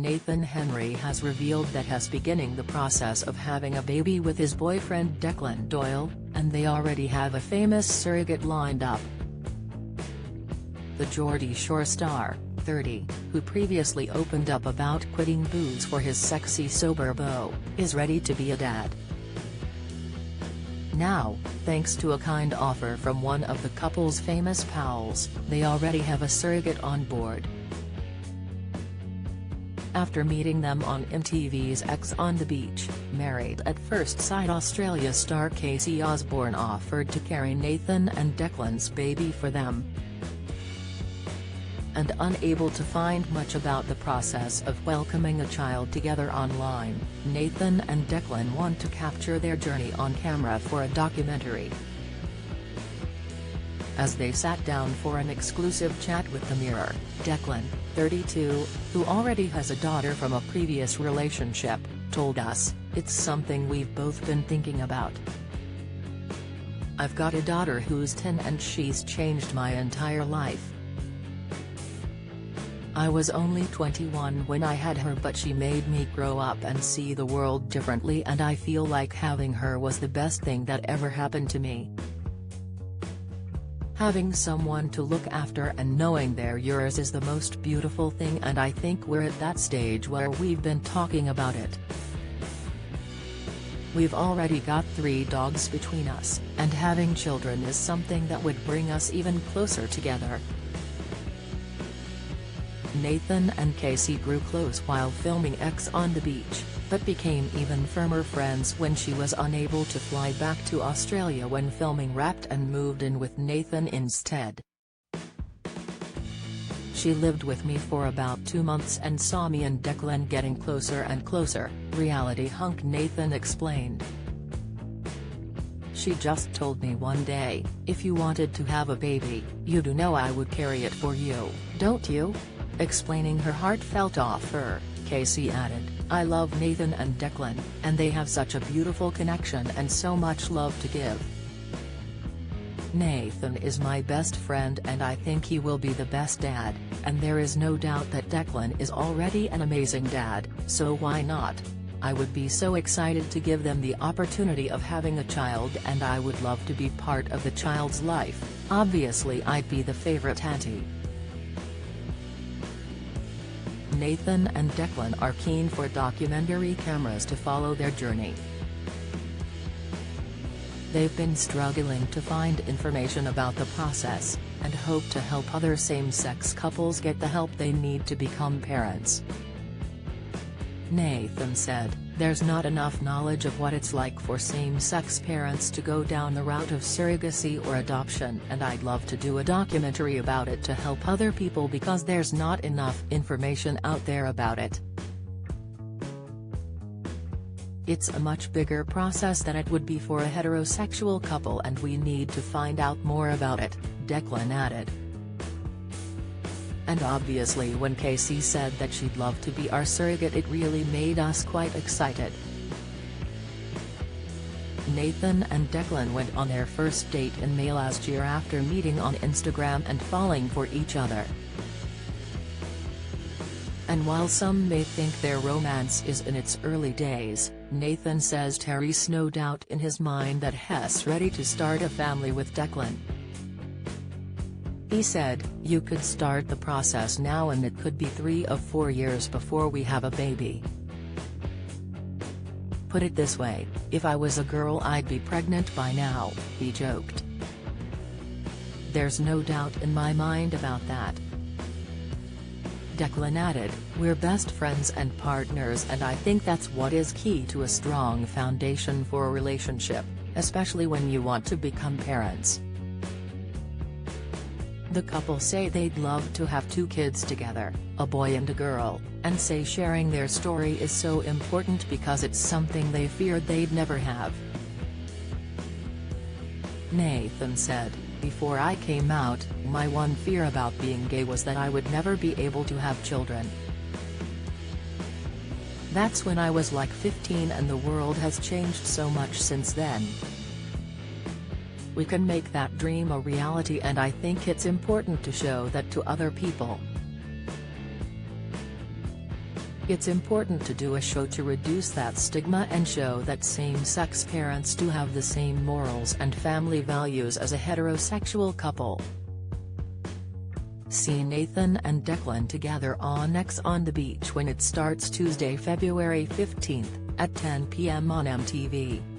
Nathan Henry has revealed that he's beginning the process of having a baby with his boyfriend Declan Doyle, and they already have a famous surrogate lined up. The Geordie Shore star, 30, who previously opened up about quitting booze for his sexy sober beau, is ready to be a dad. Now, thanks to a kind offer from one of the couple's famous pals, they already have a surrogate on board. After meeting them on MTV's X on the Beach, Married at First Sight Australia star Casey Osborne offered to carry Nathan and Declan's baby for them. And unable to find much about the process of welcoming a child together online, Nathan and Declan want to capture their journey on camera for a documentary. As they sat down for an exclusive chat with The Mirror, Declan, 32, who already has a daughter from a previous relationship, told us, "It's something we've both been thinking about. I've got a daughter who's 10 and she's changed my entire life. I was only 21 when I had her, but she made me grow up and see the world differently, and I feel like having her was the best thing that ever happened to me. Having someone to look after and knowing they're yours is the most beautiful thing, and I think we're at that stage where we've been talking about it. We've already got 3 dogs between us, and having children is something that would bring us even closer together." Nathan and Casey grew close while filming X on the Beach, but became even firmer friends when she was unable to fly back to Australia when filming wrapped and moved in with Nathan instead. "She lived with me for about 2 months and saw me and Declan getting closer and closer," reality hunk Nathan explained. "She just told me one day, if you wanted to have a baby, you do know I would carry it for you, don't you?" Explaining her heartfelt offer, Casey added, "I love Nathan and Declan, and they have such a beautiful connection and so much love to give. Nathan is my best friend and I think he will be the best dad, and there is no doubt that Declan is already an amazing dad, so why not? I would be so excited to give them the opportunity of having a child, and I would love to be part of the child's life. Obviously I'd be the favorite auntie." Nathan and Declan are keen for documentary cameras to follow their journey. They've been struggling to find information about the process, and hope to help other same-sex couples get the help they need to become parents. Nathan said, "There's not enough knowledge of what it's like for same-sex parents to go down the route of surrogacy or adoption, and I'd love to do a documentary about it to help other people because there's not enough information out there about it. It's a much bigger process than it would be for a heterosexual couple, and we need to find out more about it," Declan added. And obviously when Casey said that she'd love to be our surrogate, it really made us quite excited. Nathan and Declan went on their first date in May last year after meeting on Instagram and falling for each other. And while some may think their romance is in its early days, Nathan says there's no doubt in his mind that he's ready to start a family with Declan. He said, "You could start the process now and it could be 3 or 4 years before we have a baby. Put it this way, if I was a girl I'd be pregnant by now," he joked. "There's no doubt in my mind about that." Declan added, "We're best friends and partners, and I think that's what is key to a strong foundation for a relationship, especially when you want to become parents." The couple say they'd love to have 2 kids together, a boy and a girl, and say sharing their story is so important because it's something they feared they'd never have. Nathan said, "Before I came out, my one fear about being gay was that I would never be able to have children. That's when I was like 15, and the world has changed so much since then. We can make that dream a reality, and I think it's important to show that to other people." It's important to do a show to reduce that stigma and show that same-sex parents do have the same morals and family values as a heterosexual couple. See Nathan and Declan together on X on the Beach when it starts Tuesday, February 15, at 10 p.m. on MTV.